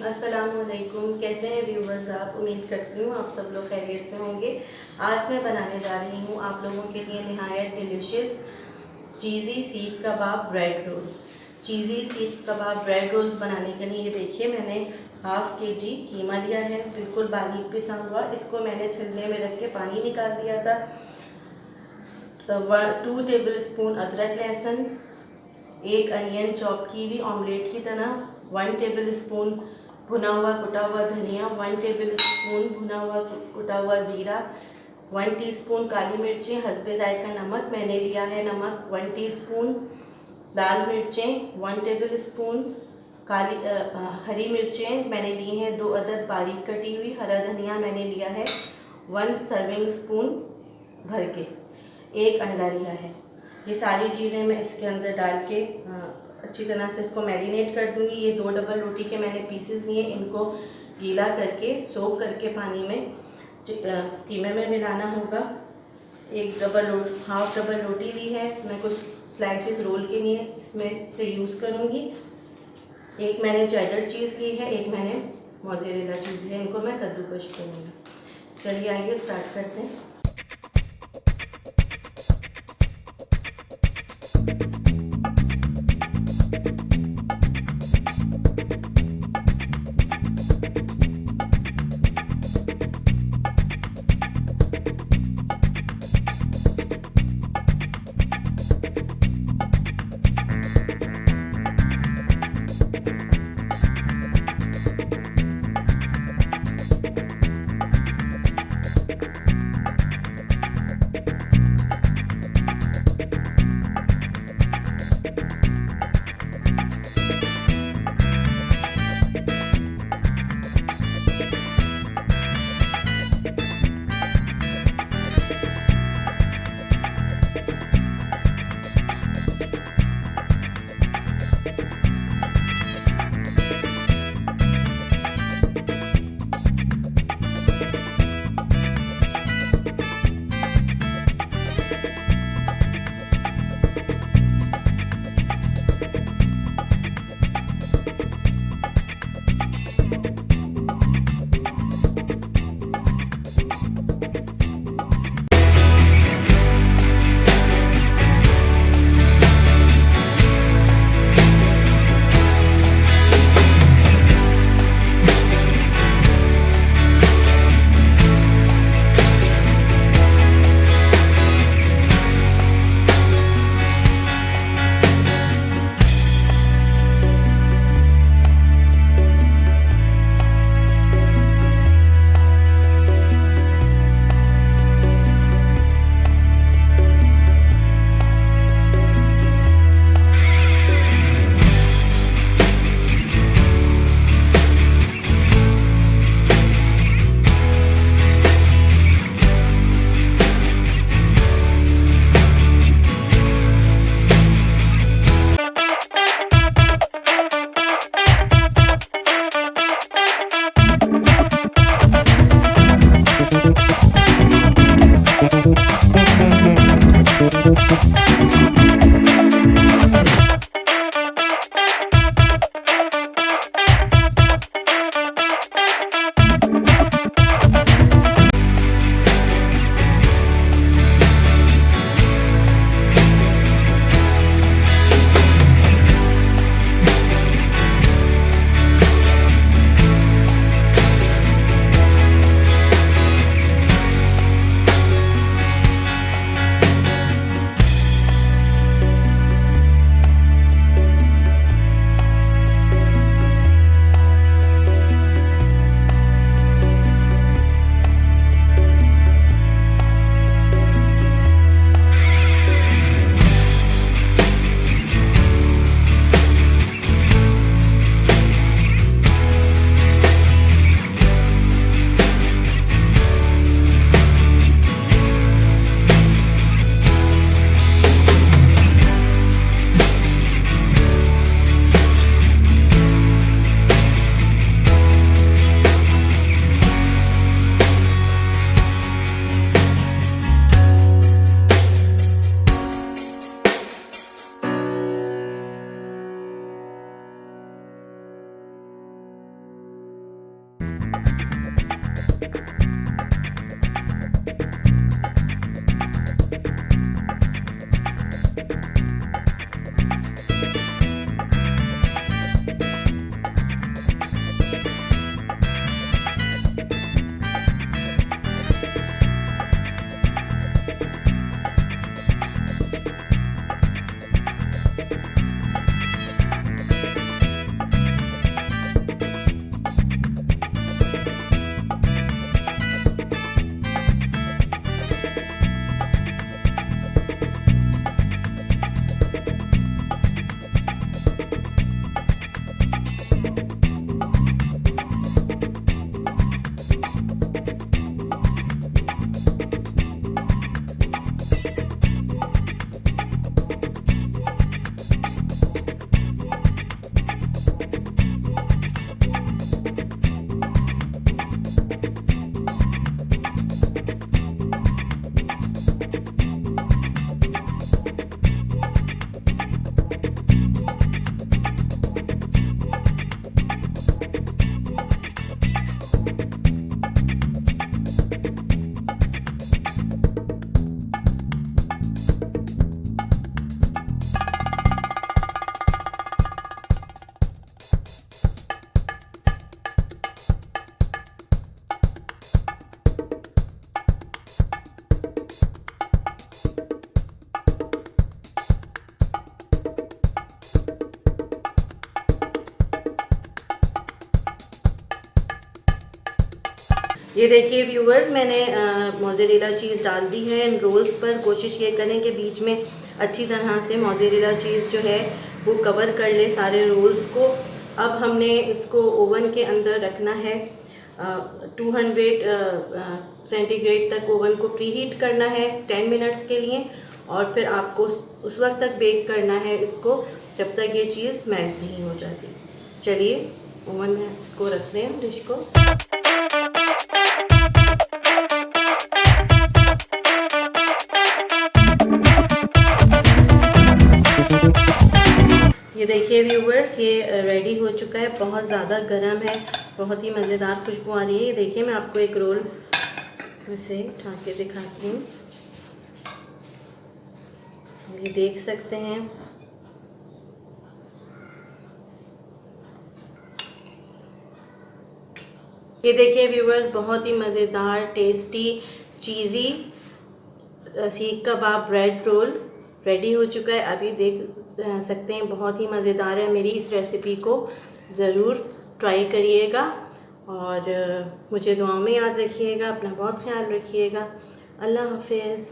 अस्सलामुअलैकुम। कैसे हैं व्यूवर्स आप? उम्मीद करती हूँ आप सब लोग खैरियत से होंगे। आज मैं बनाने जा रही हूँ आप लोगों के लिए नहायत डिलीशियस चीज़ी सीख कबाब ब्रेड रोल्स। चीज़ी सीख कबाब ब्रेड रोल्स बनाने के लिए ये देखिए मैंने हाफ़ केजी कीमा लिया है, बिल्कुल बारीक पिसा हुआ। इसको मैंने छिलने में रख के पानी निकाल दिया था। तो 2 टेबल स्पून अदरक लहसुन, 1 अनियन चॉप की हुई ऑमलेट की तरह, 1 टेबल स्पून भुना हुआ कुटा हुआ धनिया, 1 टेबल स्पून भुना हुआ कुटा हुआ ज़ीरा, 1 टीस्पून काली मिर्चें, हस्बे जायका नमक मैंने लिया है नमक, 1 टीस्पून लाल मिर्चें, 1 टेबल स्पून हरी मिर्चें मैंने ली हैं 2 अदद बारीक कटी हुई, हरा धनिया मैंने लिया है 1 सर्विंग स्पून भर के, 1 अंडा लिया है। ये सारी चीज़ें मैं इसके अंदर डाल के अच्छी तरह से इसको मैरिनेट कर दूँगी। ये 2 डबल रोटी के मैंने पीसेस लिए, इनको गीला करके सोक करके पानी में कीमे में मिलाना होगा। हाफ डबल रोटी ली है, मैं कुछ स्लाइसेस रोल के लिए इसमें से यूज़ करूँगी। एक मैंने चेडर चीज़ ली है, एक मैंने मोज़रेला चीज़ ली है, इनको मैं कद्दूकश करूँगी। चलिए आइए स्टार्ट करते हैं। ये देखिए व्यूवर्स, मैंने मोज़रेला चीज़ डाल दी है इन रोल्स पर। कोशिश ये करें कि बीच में अच्छी तरह से मोज़रेला चीज़ जो है वो कवर कर ले सारे रोल्स को। अब हमने इसको ओवन के अंदर रखना है। 200 सेंटीग्रेड तक ओवन को प्रीहीट करना है 10 मिनट्स के लिए, और फिर आपको उस वक्त तक बेक करना है इसको जब तक ये चीज़ मेल्ट नहीं हो जाती। चलिए ओवन में इसको रखते हैं डिश को। ये देखिए व्यूवर्स, ये रेडी हो चुका है। बहुत ज़्यादा गर्म है, बहुत ही मज़ेदार खुशबू आ रही है। ये देखिए, मैं आपको एक रोल से उठा के दिखाती हूँ। ये देख सकते हैं। ये देखिए व्यूवर्स, बहुत ही मज़ेदार टेस्टी चीज़ी सीख कबाब ब्रेड रोल रेडी हो चुका है। अभी देख सकते हैं, बहुत ही मज़ेदार है। मेरी इस रेसिपी को ज़रूर ट्राई करिएगा और मुझे दुआओं में याद रखिएगा। अपना बहुत ख्याल रखिएगा। अल्लाह हाफ़िज़।